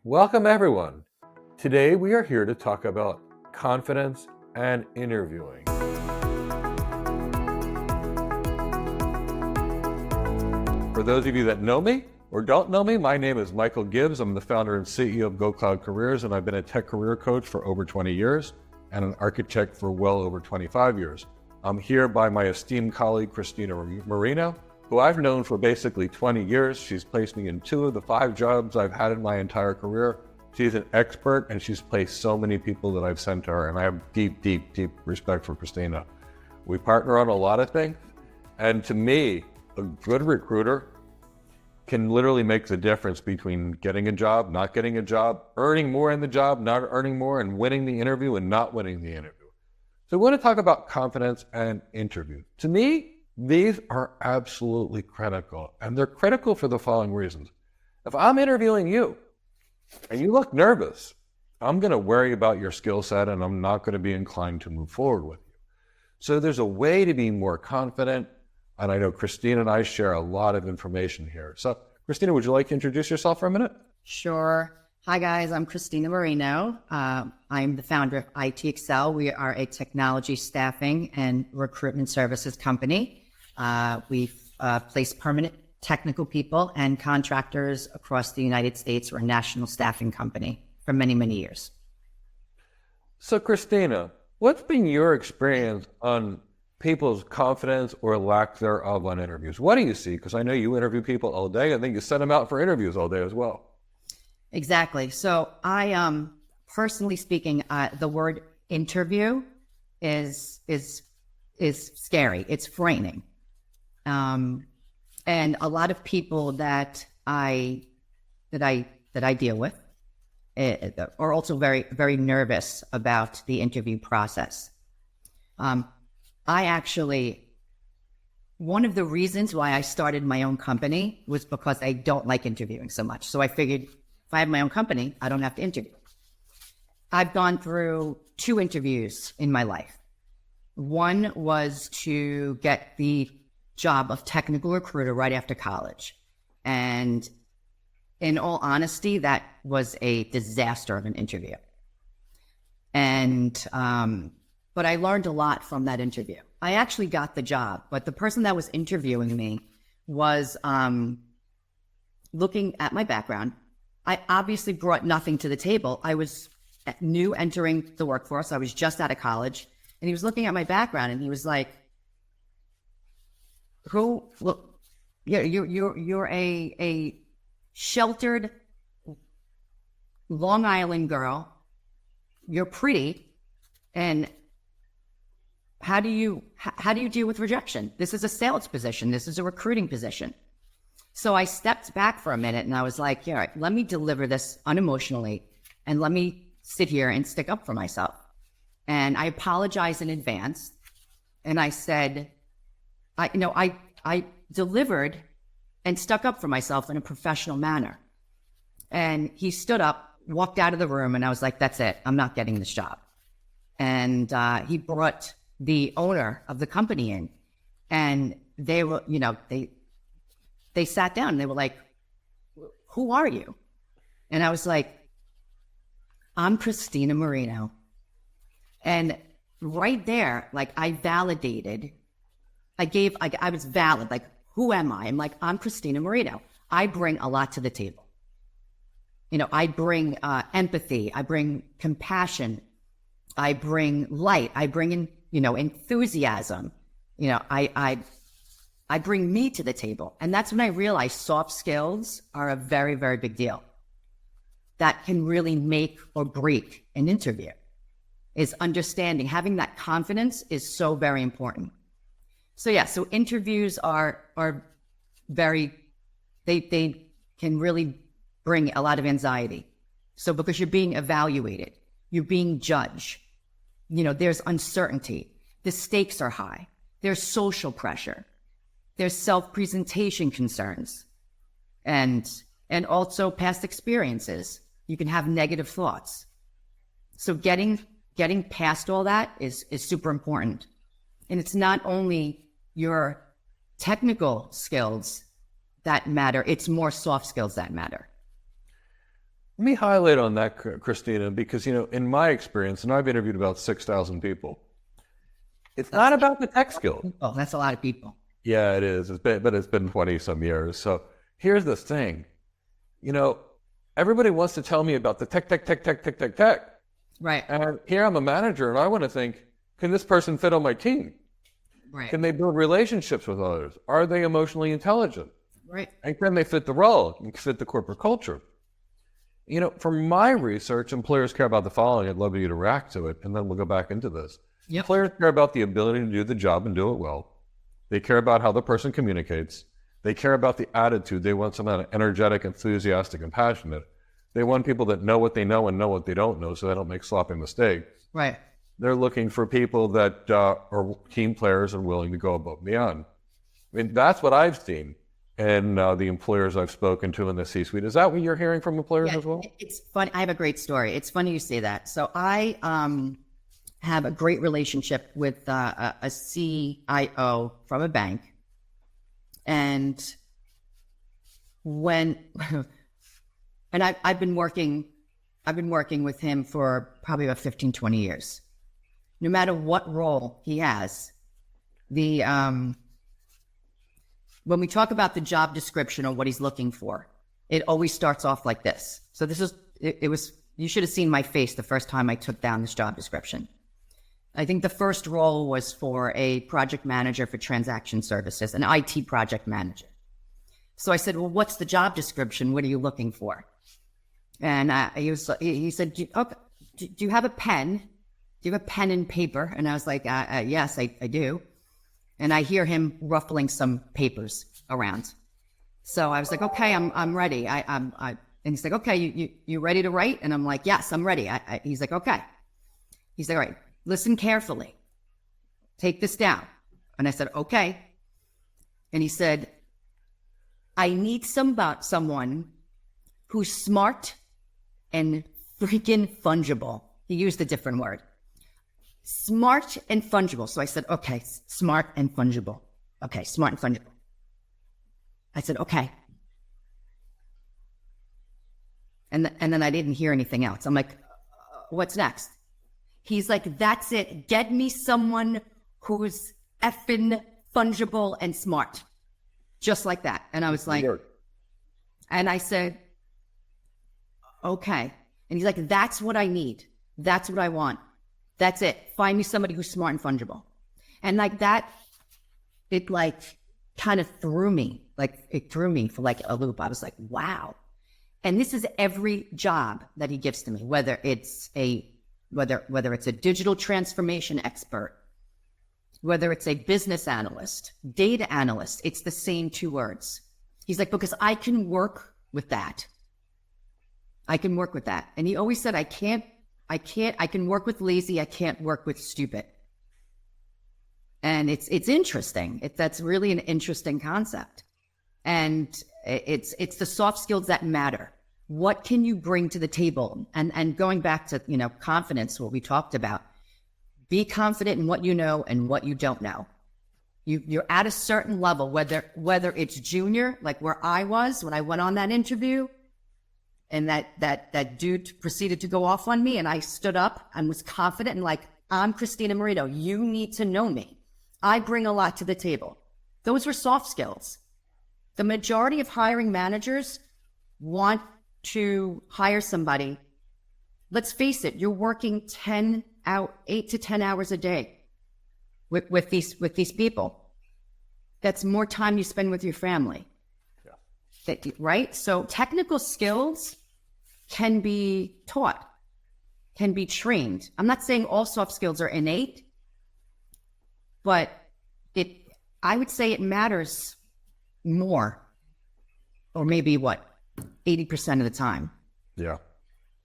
Welcome, everyone. Today, we are here to talk about confidence and interviewing. For those of you that know me or don't know me, my name is Michael Gibbs. I'm the founder and CEO of GoCloud Careers, and I've been a tech career coach for over 20 years and an architect for well over 25 years. I'm here by my esteemed colleague, Kristina Marino, who I've known for basically 20 years. She's placed me in 2 of the 5 jobs I've had in my entire career. She's an expert, and she's placed so many people that I've sent to her, and I have deep, deep, deep respect for Kristina. We partner on a lot of things, and to me, a good recruiter can literally make the difference between getting a job, not getting a job, earning more in the job, not earning more, and winning the interview and not winning the interview. So we want to talk about confidence and interview. To me, these are absolutely critical, and they're critical for the following reasons. If I'm interviewing you and you look nervous, I'm going to worry about your skill set, and I'm not going to be inclined to move forward with you. So there's a way to be more confident, and I know Kristina and I share a lot of information here. So Kristina, would you like to introduce yourself for a minute? Sure. Hi, guys. I'm Kristina Marino. I'm the founder of IT Accel. We are a technology staffing and recruitment services company. We've placed permanent technical people and contractors across the United States. We're a national staffing company for many, many years. So Kristina, what's been your experience on people's confidence or lack thereof on interviews? What do you see? Because I know you interview people all day, and then you send them out for interviews all day as well. Exactly. So I, personally speaking, the word interview is scary. It's frightening. And a lot of people that I deal with are also very, very nervous about the interview process. One of the reasons why I started my own company was because I don't like interviewing so much. So I figured if I have my own company, I don't have to interview. I've gone through 2 interviews in my life. One was to get the job of technical recruiter right after college. And in all honesty, that was a disaster of an interview. And, but I learned a lot from that interview. I actually got the job, but the person that was interviewing me was looking at my background. I obviously brought nothing to the table. I was new entering the workforce. I was just out of college, and he was looking at my background, and he was like, you're a sheltered Long Island girl. You're pretty, and how do you deal with rejection? This is a sales position. This is a recruiting position. So I stepped back for a minute, and I was like, yeah, all right, let me deliver this unemotionally, and let me sit here and stick up for myself. And I apologized in advance, and I said, I delivered and stuck up for myself in a professional manner. And he stood up, walked out of the room, and I was like, that's it. I'm not getting this job. And he brought the owner of the company in, and they were, they sat down and they were like, who are you? And I was like, I'm Kristina Marino. And right there, like I validated, I was valid. Like, who am I? I'm like, I'm Kristina Marino. I bring a lot to the table. I bring empathy. I bring compassion. I bring light. I bring in, enthusiasm. I bring me to the table. And that's when I realized soft skills are a very, very big deal. That can really make or break an interview. Is understanding, having that confidence is so very important. So yeah, so interviews are very, they can really bring a lot of anxiety. So because you're being evaluated, you're being judged, there's uncertainty, the stakes are high, there's social pressure, there's self-presentation concerns, and also past experiences. You can have negative thoughts. So getting past all that is super important. And it's not only your technical skills that matter, it's more soft skills that matter. Let me highlight on that, Kristina, because, in my experience, and I've interviewed about 6,000 people, it's not about the tech skills. Oh, that's a lot of people. Yeah, it is. But it's been 20 some years. So here's the thing, everybody wants to tell me about the tech. Right. And here I'm a manager and I want to think, can this person fit on my team? Right. Can they build relationships with others? Are they emotionally intelligent? Right. And can they fit the role and fit the corporate culture? From my research, employers care about the following. I'd love you to react to it, and then we'll go back into this. Yep. Employers care about the ability to do the job and do it well. They care about how the person communicates. They care about the attitude. They want someone energetic, enthusiastic, and passionate. They want people that know what they know and know what they don't know so they don't make sloppy mistakes. Right. They're looking for people that are team players and willing to go above and beyond. I mean, that's what I've seen in the employers I've spoken to in the C-suite. Is that what you're hearing from employers as well? It's funny. I have a great story. It's funny you say that. So I have a great relationship with a CIO from a bank. And I've been working with him for probably about 15, 20 years. No matter what role he has, when we talk about the job description or what he's looking for, it always starts off like this. So you should have seen my face the first time I took down this job description. I think the first role was for a project manager for transaction services, an IT project manager. So I said, well, what's the job description? What are you looking for? And he said, do you have a pen? Do you have a pen and paper? And I was like, yes, I do. And I hear him ruffling some papers around. So I was like, okay, I'm ready. And he's like, okay, you ready to write? And I'm like, yes, I'm ready. He's like, okay. He's like, all right, listen carefully. Take this down. And I said, okay. And he said, I need someone who's smart and freaking fungible. He used a different word. Smart and fungible. So I said, okay, smart and fungible. Okay, smart and fungible. I said, okay. And then I didn't hear anything else. I'm like, what's next? He's like, that's it. Get me someone who's effing fungible and smart. Just like that. And I was like, and I said, okay. And he's like, that's what I need. That's what I want. That's it. Find me somebody who's smart and fungible. And like that, it kind of threw me. It threw me for a loop. I was like, wow. And this is every job that he gives to me, whether it's a digital transformation expert, whether it's a business analyst, data analyst, it's the same two words. He's like, because I can work with that. I can work with that. And he always said, I can work with lazy. I can't work with stupid. And it's interesting. That's really an interesting concept. And it's the soft skills that matter. What can you bring to the table? And going back to, confidence, what we talked about, be confident in what you know and what you don't know. You're at a certain level, whether it's junior, like where I was when I went on that interview, and that dude proceeded to go off on me, and I stood up and was confident and like, I'm Kristina Marino. You need to know me. I bring a lot to the table. Those were soft skills. The majority of hiring managers want to hire somebody. Let's face it, you're working 8 to 10 hours a day with these people. That's more time you spend with your family. Yeah. Right? So technical skills can be taught, can be trained. I'm not saying all soft skills are innate, but I would say it matters more, or maybe 80% of the time. Yeah.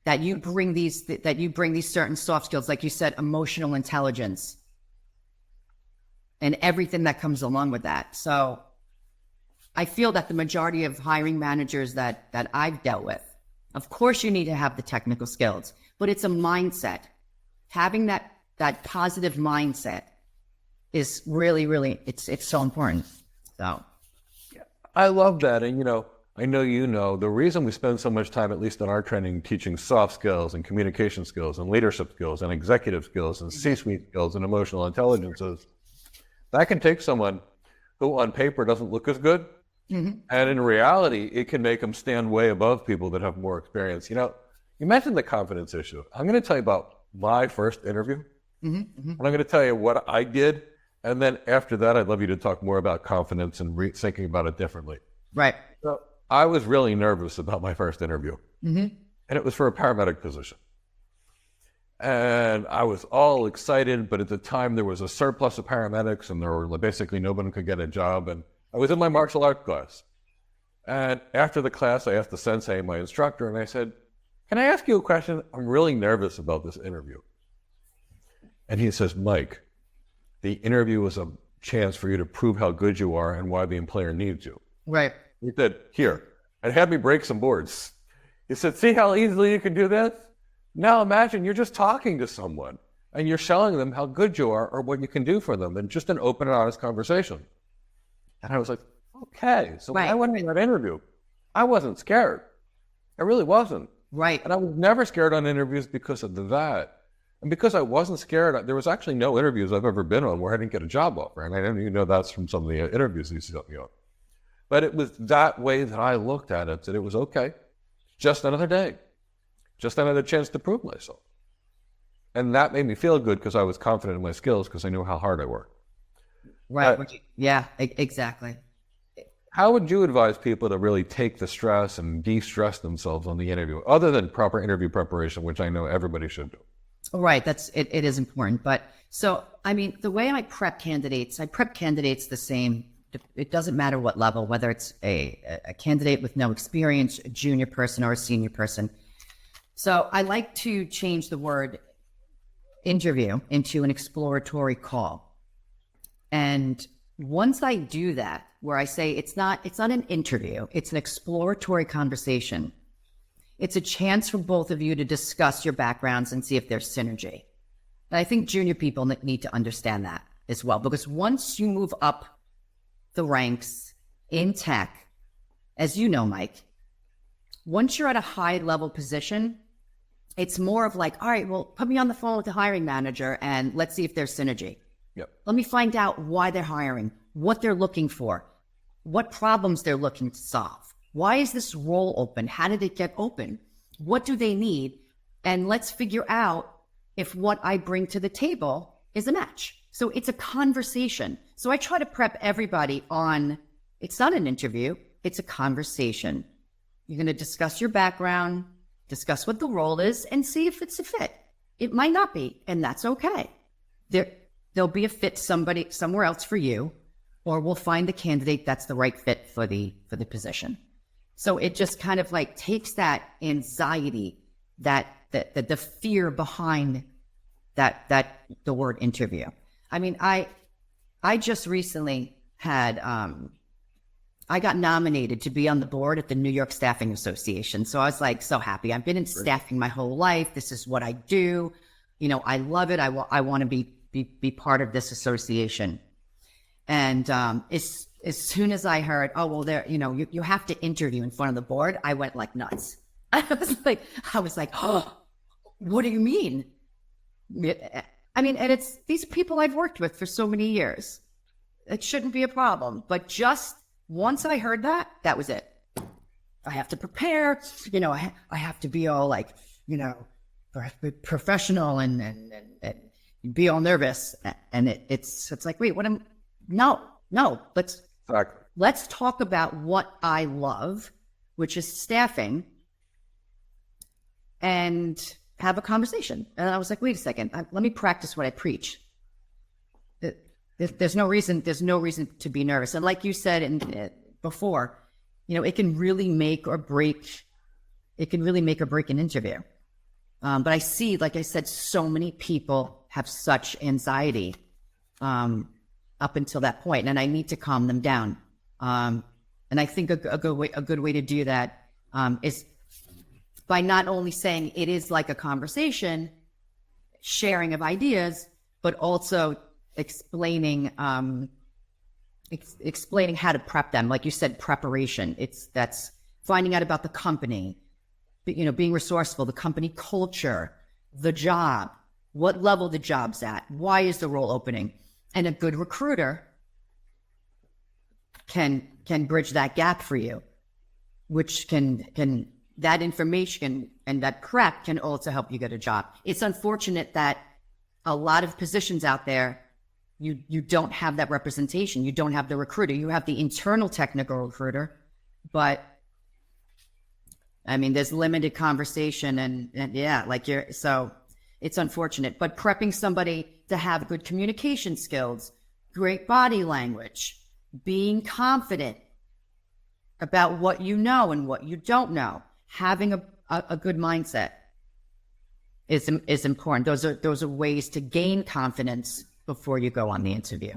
That you bring these certain soft skills, like you said, emotional intelligence, and everything that comes along with that. So I feel that the majority of hiring managers that I've dealt with, of course you need to have the technical skills, but it's a mindset. Having that positive mindset is really, really, it's so important. So I love that. And, I know you know, the reason we spend so much time, at least in our training, teaching soft skills and communication skills and leadership skills and executive skills and C-suite skills and emotional intelligence is that can take someone who on paper doesn't look as good. And in reality, it can make them stand way above people that have more experience. You know, you mentioned the confidence issue. I'm going to tell you about my first interview. And I'm going to tell you what I did. And then after that, I'd love you to talk more about confidence and thinking about it differently. Right. So I was really nervous about my first interview. And it was for a paramedic position. And I was all excited, but at the time there was a surplus of paramedics and there were basically nobody could get a job. And I was in my martial arts class. And after the class, I asked the sensei, my instructor, and I said, can I ask you a question? I'm really nervous about this interview. And he says, Mike, the interview was a chance for you to prove how good you are and why the employer needs you. Right. He said, here, and had me break some boards. He said, see how easily you can do this? Now imagine you're just talking to someone and you're showing them how good you are or what you can do for them in just an open and honest conversation. And I was like, okay. So when I went to that interview, I wasn't scared. I really wasn't. Right. And I was never scared on interviews because of that. And because I wasn't scared, there was actually no interviews I've ever been on where I didn't get a job offer. And I didn't even know that's from some of the interviews he set me on. But it was that way that I looked at it, that it was okay. Just another day. Just another chance to prove myself. And that made me feel good because I was confident in my skills because I knew how hard I worked. Right. Yeah, exactly. How would you advise people to really take the stress and de-stress themselves on the interview, other than proper interview preparation, which I know everybody should do? Right. It is important. But so, I mean, the way I prep candidates the same. It doesn't matter what level, whether it's a candidate with no experience, a junior person, or a senior person. So I like to change the word interview into an exploratory call. And once I do that, where I say it's not an interview, it's an exploratory conversation. It's a chance for both of you to discuss your backgrounds and see if there's synergy. And I think junior people need to understand that as well, because once you move up the ranks in tech, as you know, Mike, once you're at a high level position, it's more of like, all right, well, put me on the phone with the hiring manager and let's see if there's synergy. Yep. Let me find out why they're hiring, what they're looking for, what problems they're looking to solve. Why is this role open? How did it get open? What do they need? And let's figure out if what I bring to the table is a match. So it's a conversation. So I try to prep everybody on, it's not an interview, it's a conversation. You're going to discuss your background, discuss what the role is, and see if it's a fit. It might not be, and that's okay. There'll be a fit somewhere else for you, or we'll find the candidate that's the right fit for the position. So it just kind of like takes that anxiety, that the fear behind that the word interview. I mean, I just recently had, I got nominated to be on the board at the New York Staffing Association. So I was like, so happy. I've been in staffing my whole life. This is what I do. You know, I love it. I want to be part of this association. And as soon as I heard, oh, well, you have to interview in front of the board, I went like nuts. I was like, oh, what do you mean? I mean, and it's these people I've worked with for so many years. It shouldn't be a problem. But just once I heard that, that was it. I have to prepare, I have to be all like, professional and be all nervous. And it's like, wait, no, let's talk about what I love, which is staffing, and have a conversation. And I was like, wait a second, let me practice what I preach. There's no reason to be nervous. And like you said before, it can really make or break an interview. But I see, like I said, so many people have such anxiety up until that point, and I need to calm them down. And I think a good way to do that is by not only saying it is like a conversation, sharing of ideas, but also explaining how to prep them. Like you said, preparation. finding out about the company, being resourceful, the company culture, the job, what level the job's at, why is the role opening? And a good recruiter can bridge that gap for you, which can that information and that prep can also help you get a job. It's unfortunate that a lot of positions out there, you don't have that representation. You don't have the recruiter. You have the internal technical recruiter, but I mean, there's limited conversation and yeah, so it's unfortunate, but prepping somebody to have good communication skills, great body language, being confident about what you know and what you don't know, having a good mindset is important. Those are ways to gain confidence before you go on the interview.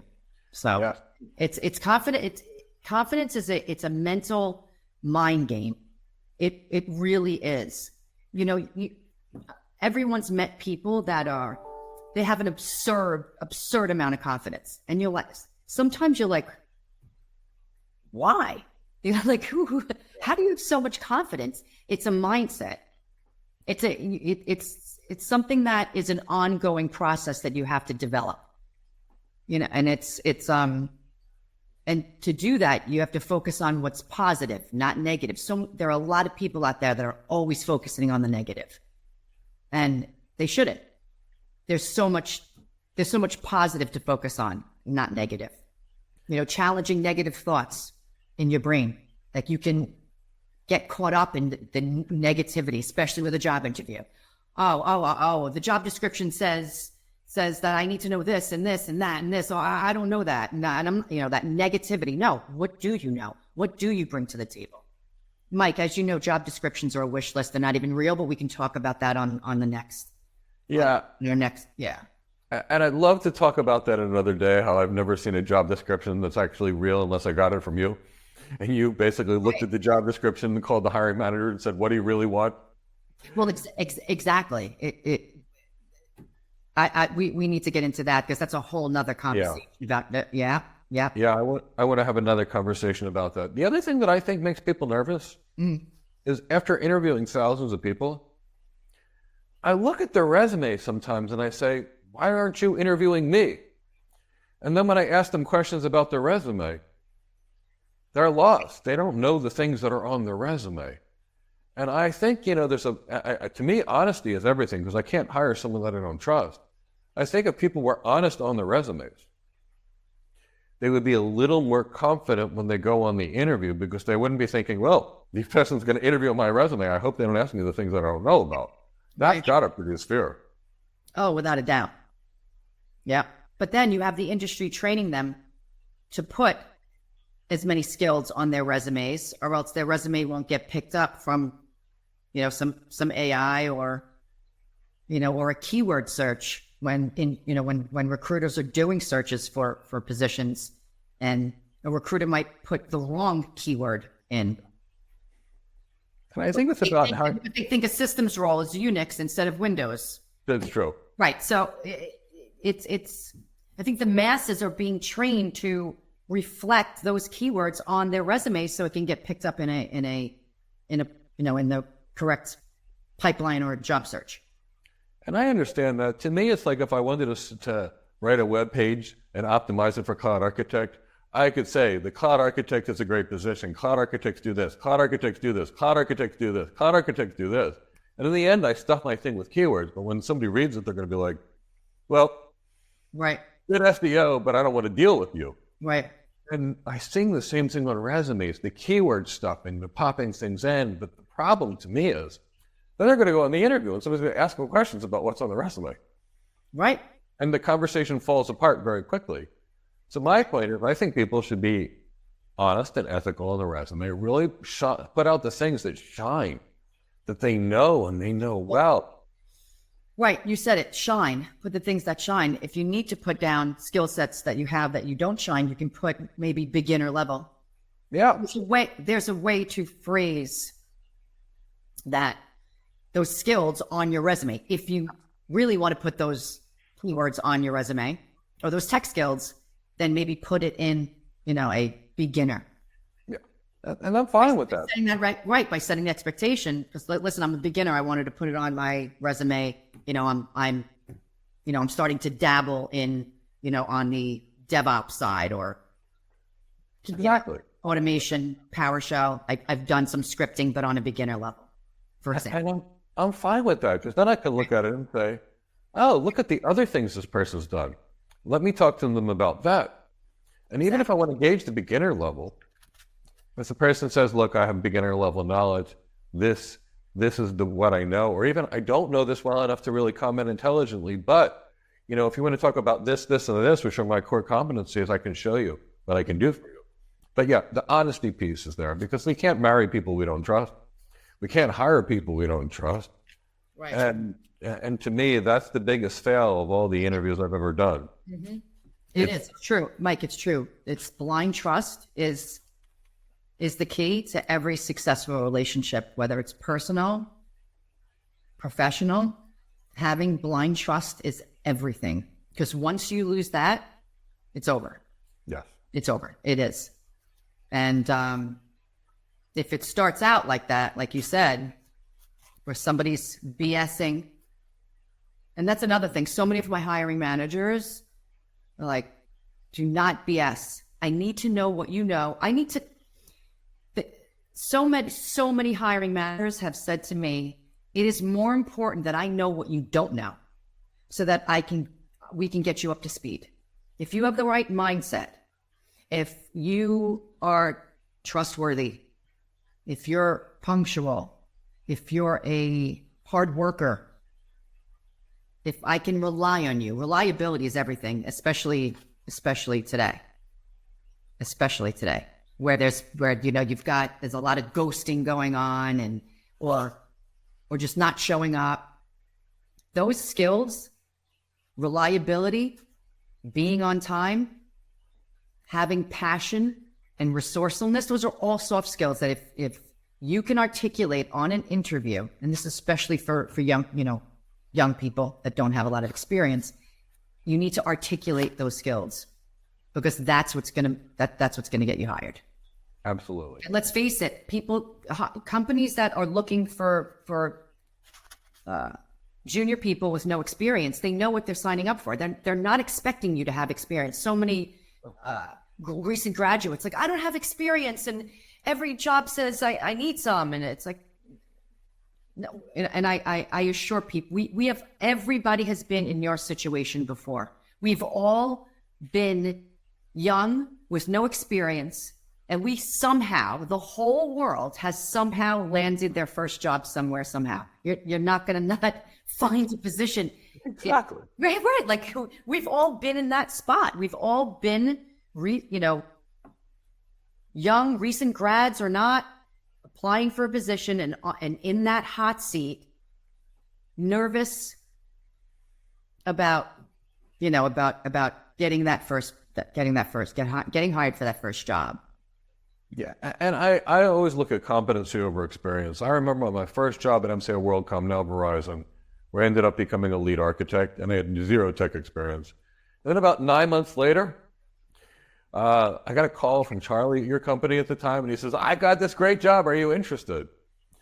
So yeah. It's confident. Confidence is a mental mind game. It really is. Everyone's met people that they have an absurd amount of confidence. And sometimes you're like, why? Like, how do you have so much confidence? It's a mindset. It's something that is an ongoing process that you have to develop, and and to do that, you have to focus on what's positive, not negative. So there are a lot of people out there that are always focusing on the negative, and they shouldn't. There's so much positive to focus on, not negative. Challenging negative thoughts in your brain. Like, you can get caught up in the negativity, especially with a job interview. Oh, the job description says that I need to know this and this and that and this. Oh, I don't know that. And I'm, that negativity. No, what do you know? What do you bring to the table? Mike, as you know, job descriptions are a wish list. They're not even real, but we can talk about that on the next. Yeah. Your next. Yeah. And I'd love to talk about that another day, how I've never seen a job description that's actually real unless I got it from you. And you basically looked at the job description and called the hiring manager and said, what do you really want? Well, exactly. We need to get into that because that's a whole nother conversation about that. Yeah. I want to have another conversation about that. The other thing that I think makes people nervous is after interviewing thousands of people, I look at their resume sometimes and I say, why aren't you interviewing me? And then when I ask them questions about their resume, they're lost. They don't know the things that are on their resume. And I think, there's to me, honesty is everything, because I can't hire someone that I don't trust. I think if people were honest on their resumes, they would be a little more confident when they go on the interview, because they wouldn't be thinking, well, this person's going to interview on my resume. I hope they don't ask me the things that I don't know about. That's got to produce fear. Oh, without a doubt. Yeah. But then you have the industry training them to put as many skills on their resumes, or else their resume won't get picked up from, some AI or a keyword search when recruiters are doing searches for positions, and a recruiter might put the wrong keyword in. And I think it's about how they think a systems role is Unix instead of Windows. That's true. Right. So it's I think the masses are being trained to reflect those keywords on their resumes so it can get picked up in the correct pipeline or job search. And I understand that. To me, it's like if I wanted to write a web page and optimize it for cloud architect, I could say the cloud architect is a great position. Cloud architects do this. Cloud architects do this. Cloud architects do this. Cloud architects do this. And in the end, I stuff my thing with keywords. But when somebody reads it, they're going to be like, well, right, good SEO, but I don't want to deal with you. Right. And I sing the same thing on resumes, the keyword stuff and the popping things in. But the problem to me is then they're going to go on the interview and somebody's going to ask them questions about what's on the resume. Right. And the conversation falls apart very quickly. So my point is, I think people should be honest and ethical on the resume, really put out the things that shine, that they know and they know well. Right. You said it, shine. Put the things that shine. If you need to put down skill sets that you have that you don't shine, you can put maybe beginner level. Yeah. There's a way to phrase those skills on your resume. If you really want to put those keywords on your resume or those tech skills, then maybe put it in, a beginner. Yeah. And I'm fine with that. Setting that right by setting the expectation. Because listen, I'm a beginner. I wanted to put it on my resume. I'm starting to dabble in, on the DevOps side or Exactly. Automation, PowerShell. I've done some scripting, but on a beginner level, for example. And I'm fine with that, because then I can look at it and say, oh, look at the other things this person's done. Let me talk to them about that. And even if I want to gauge the beginner level, if the person says, look, I have beginner level knowledge, this is what I know, or even I don't know this well enough to really comment intelligently, but if you want to talk about this, and this, which are my core competencies, I can show you what I can do for you. But yeah, the honesty piece is there, because we can't marry people we don't trust. We can't hire people we don't trust. Right. And to me, that's the biggest fail of all the interviews I've ever done. Mm-hmm. It's true, Mike. It's true. It's blind trust is the key to every successful relationship, whether it's personal, professional. Having blind trust is everything, because once you lose that, it's over. Yes, it's over. It is. And if it starts out like that, like you said, where somebody's BSing, and that's another thing. So many of my hiring managers are like, do not BS. I need to know what you know. I need to. So many hiring managers have said to me, it is more important that I know what you don't know, so that we can get you up to speed. If you have the right mindset, if you are trustworthy, if you're punctual, if you're a hard worker, if I can rely on you. Reliability is everything, especially today. Especially today, where there's a lot of ghosting going on, and or just not showing up. Those skills, reliability, being on time, having passion and resourcefulness, those are all soft skills that if you can articulate on an interview, and this is especially for young people that don't have a lot of experience, you need to articulate those skills, because that's what's gonna get you hired. absolutely. And let's face it, companies that are looking for junior people with no experience, they know what they're signing up for. They're not expecting you to have experience. So many recent graduates, like, I don't have experience, and every job says I need some, and it's like, no. And I assure people, everybody has been in your situation before. We've all been young with no experience, and the whole world has somehow landed their first job somewhere, somehow. You're not going to not find a position. Exactly. Right. Like, we've all been in that spot. We've all been, young, recent grads or not, applying for a position and in that hot seat, nervous about getting hired for that first job. Yeah, and I always look at competency over experience. I remember my first job at MCI WorldCom, now Verizon, where I ended up becoming a lead architect, and I had zero tech experience. And then about 9 months later, I got a call from Charlie at your company at the time, and he says, I got this great job. Are you interested?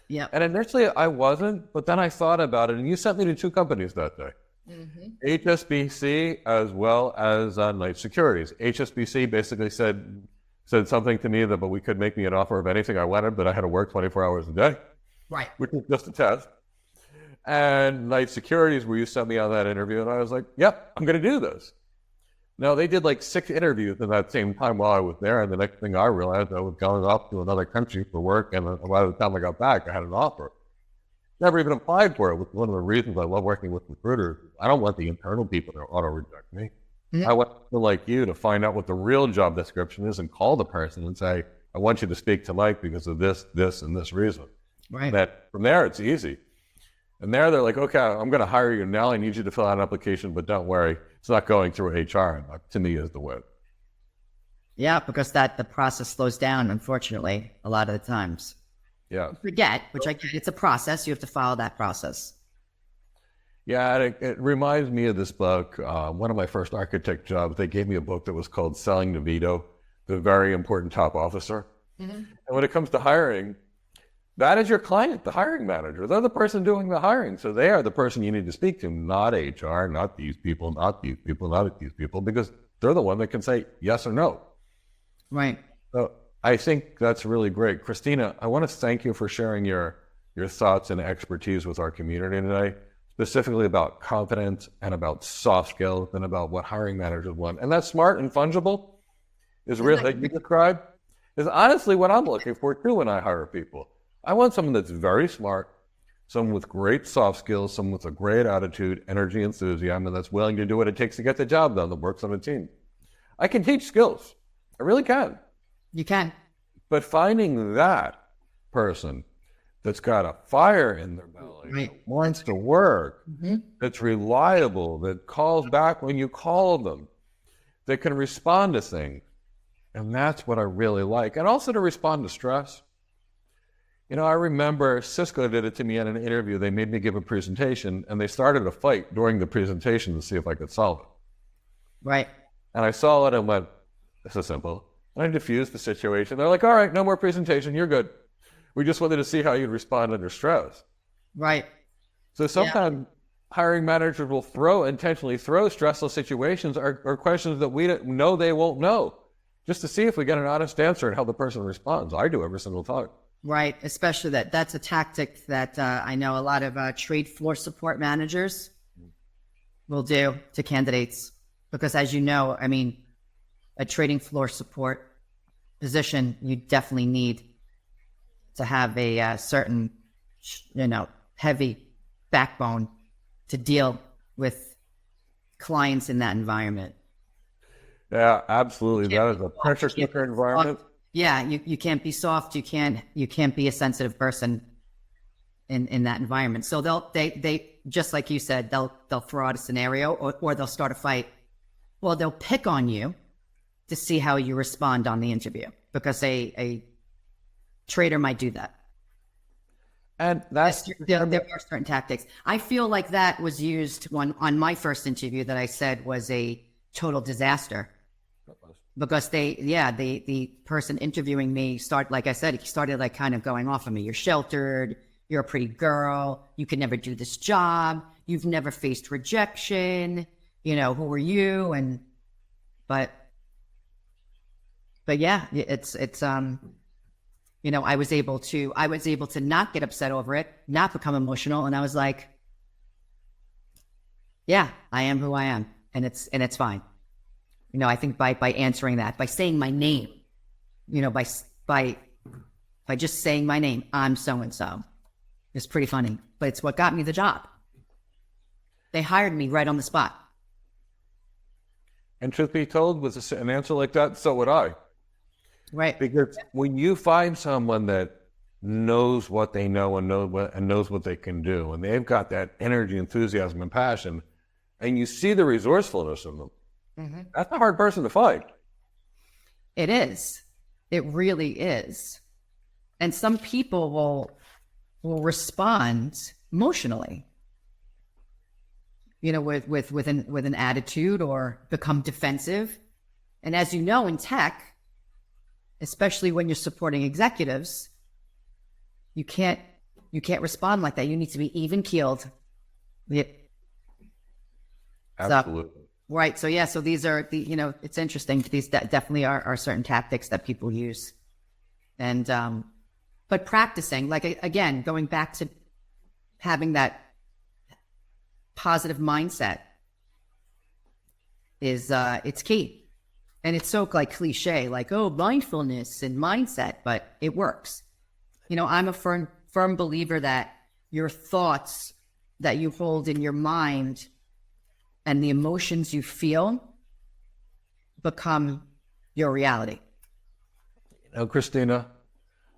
Yeah. And initially I wasn't, but then I thought about it, and you sent me to 2 companies that day. Mm-hmm. HSBC as well as Knight Securities. HSBC basically said something to me but we could make me an offer of anything I wanted, but I had to work 24 hours a day. Right. Which is just a test. And Knight Securities, where you sent me on that interview, and I was like, yep, I'm going to do this. Now, they did like 6 interviews in that same time while I was there, and the next thing I realized, I was going off to another country for work, and by the time I got back, I had an offer. Never even applied for it, which is one of the reasons I love working with recruiters. I don't want the internal people to auto-reject me. Mm-hmm. I want people like you to find out what the real job description is and call the person and say, I want you to speak to Mike because of this, and this reason. Right. That from there, it's easy. And there, they're like, okay, I'm going to hire you now. I need you to fill out an application, but don't worry, it's not going through HR. To me, is the win. Yeah, because the process slows down, unfortunately, a lot of the times. Yeah. Forget, which it's a process. You have to follow that process. Yeah, it reminds me of this book. One of my first architect jobs, they gave me a book that was called Selling the Veto, The Very Important Top Officer. And when it comes to hiring, that is your client, the hiring manager. They're the person doing the hiring. So they are the person you need to speak to, not HR, not these people, not these people, not these people, because they're the one that can say yes or no. Right. So I think that's really great. Kristina, I want to thank you for sharing your thoughts and expertise with our community today, specifically about confidence and about soft skills and about what hiring managers want. And that smart and fungible is real that you described is honestly what I'm looking for too when I hire people. I want someone that's very smart, someone with great soft skills, someone with a great attitude, energy, enthusiasm, and that's willing to do what it takes to get the job done, that works on a team. I can teach skills. I really can. You can. But finding that person that's got a fire in their belly, Right. that wants to work, that's reliable, that calls back when you call them, that can respond to things. And that's what I really like. And also to respond to stress. You know, I remember Cisco did it to me in an interview. They made me give a presentation, and they started a fight during the presentation to see if I could solve it. Right. And I saw it and went, this is simple. And I diffused the situation. They're like, all right, no more presentation. You're good. We just wanted to see how you'd respond under stress. Right. So sometimes hiring managers will intentionally throw stressful situations or questions that we don't know they won't know, just to see if we get an honest answer and how the person responds. I do every single time. Right. Especially that's a tactic that I know a lot of trade floor support managers will do to candidates. Because as you know, I mean, a trading floor support position, you definitely need to have a certain, heavy backbone to deal with clients in that environment. Yeah, absolutely. That is a pressure cooker environment. Yeah, you can't be soft. You can't be a sensitive person in that environment. So they just like you said, they'll throw out a scenario or they'll start a fight. Well, they'll pick on you to see how you respond on the interview, because a trader might do that. And that's there are certain tactics. I feel like that was used on my first interview that I said was a total disaster. Because the person interviewing me like I said, he started like kind of going off on me. You're sheltered. You're a pretty girl. You could never do this job. You've never faced rejection. Who are you? But yeah, it's I was able to not get upset over it, not become emotional. And I was like, yeah, I am who I am. And it's fine. I think by answering that, by saying my name, by just saying my name, I'm so-and-so, it's pretty funny, but it's what got me the job. They hired me right on the spot. And truth be told, with an answer like that, so would I. Right. Because when you find someone that knows what they know and knows what they can do, and they've got that energy, enthusiasm, and passion, and you see the resourcefulness in them, that's a hard person to find. It is. It really is. And some people will respond emotionally, with an attitude or become defensive. And as you know, in tech, especially when you're supporting executives, you can't respond like that. You need to be even keeled. Absolutely. Right. So so these are it's interesting. These definitely are certain tactics that people use. And, but practicing, like, again, going back to having that positive mindset is, it's key. And it's so like cliche, like, oh, mindfulness and mindset, but it works. I'm a firm believer that your thoughts that you hold in your mind and the emotions you feel become your reality. Kristina,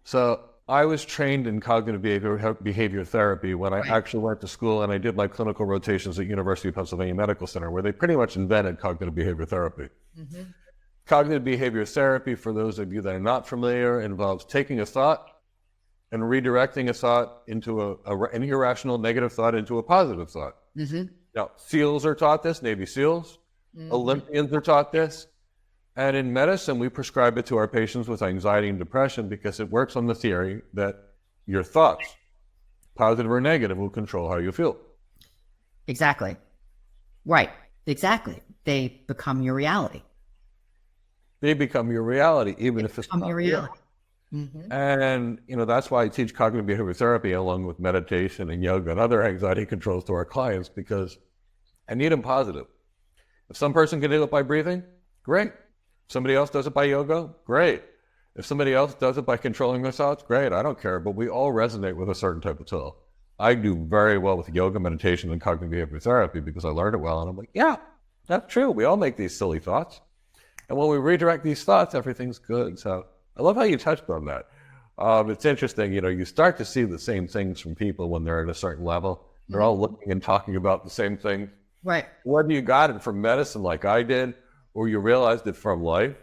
so I was trained in cognitive behavior therapy when I actually went to school, and I did my clinical rotations at University of Pennsylvania Medical Center, where they pretty much invented cognitive behavior therapy. Cognitive behavior therapy, for those of you that are not familiar, involves taking a thought and redirecting a thought into an irrational negative thought into a positive thought. Now, SEALs are taught this, Navy SEALs. Olympians are taught this. And in medicine, we prescribe it to our patients with anxiety and depression because it works on the theory that your thoughts, positive or negative, will control how you feel. Exactly. Right. Exactly. They become your reality. They become your reality, even if it's not your reality. Mm-hmm. And, that's why I teach cognitive behavior therapy along with meditation and yoga and other anxiety controls to our clients, because I need them positive. If some person can do it by breathing, great. If somebody else does it by yoga, great. If somebody else does it by controlling their thoughts, great. I don't care, but we all resonate with a certain type of tool. I do very well with yoga, meditation, and cognitive behavior therapy because I learned it well. And I'm like, yeah, that's true. We all make these silly thoughts. And when we redirect these thoughts, everything's good. So I love how you touched on that. It's interesting, you start to see the same things from people when they're at a certain level. They're all looking and talking about the same thing. Right. Whether you got it from medicine like I did, or you realized it from life,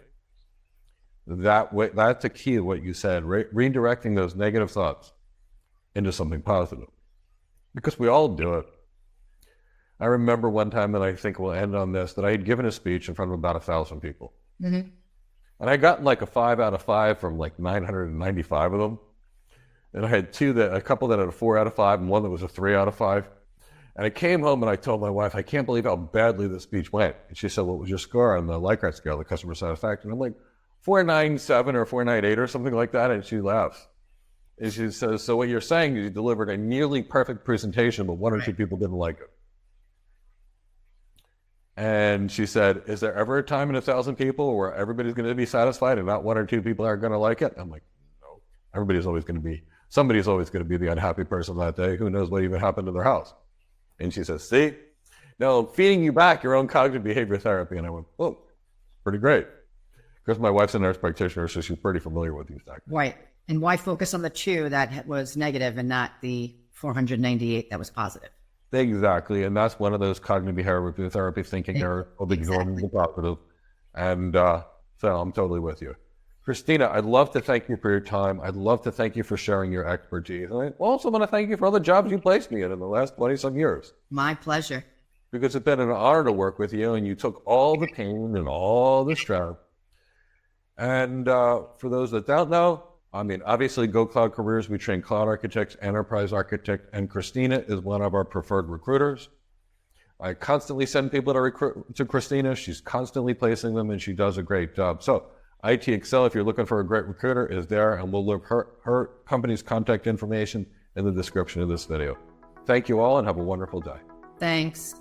that's a key to what you said, redirecting those negative thoughts into something positive. Because we all do it. I remember one time, and I think we'll end on this, that I had given a speech in front of about 1,000 people. Mm-hmm. And I got like a 5 out of 5 from like 995 of them. And I had a couple that had a 4 out of 5 and one that was a 3 out of 5. And I came home and I told my wife, I can't believe how badly this speech went. And she said, what was your score on the Likert scale, the customer satisfaction? I'm like, 497 or 498 or something like that. And she laughs. And she says, so what you're saying is you delivered a nearly perfect presentation, but 1 or 2 people didn't like it. And she said, is there ever a time in 1,000 people where everybody's going to be satisfied and not 1 or 2 people are going to like it? I'm like, no, somebody's always going to be the unhappy person that day. Who knows what even happened to their house? And she says, see, now I'm feeding you back your own cognitive behavior therapy. And I went, oh, pretty great. Because my wife's a nurse practitioner, so she's pretty familiar with these tactics. Right. And why focus on the 2 that was negative and not the 498 that was positive? Exactly. And that's one of those cognitive behavior therapy thinking errors of ignoring the positive. And so I'm totally with you. Kristina, I'd love to thank you for your time. I'd love to thank you for sharing your expertise. And I also want to thank you for all the jobs you placed me in the last 20-some years. My pleasure. Because it's been an honor to work with you, and you took all the pain and all the stress. And for those that don't know, obviously Go Cloud Careers, we train cloud architects, enterprise architect, and Kristina is one of our preferred recruiters. I constantly send people to Kristina. She's constantly placing them, and she does a great job. So IT Accel, if you're looking for a great recruiter, is there, and we'll leave her company's contact information in the description of this video. Thank you all, and have a wonderful day. Thanks.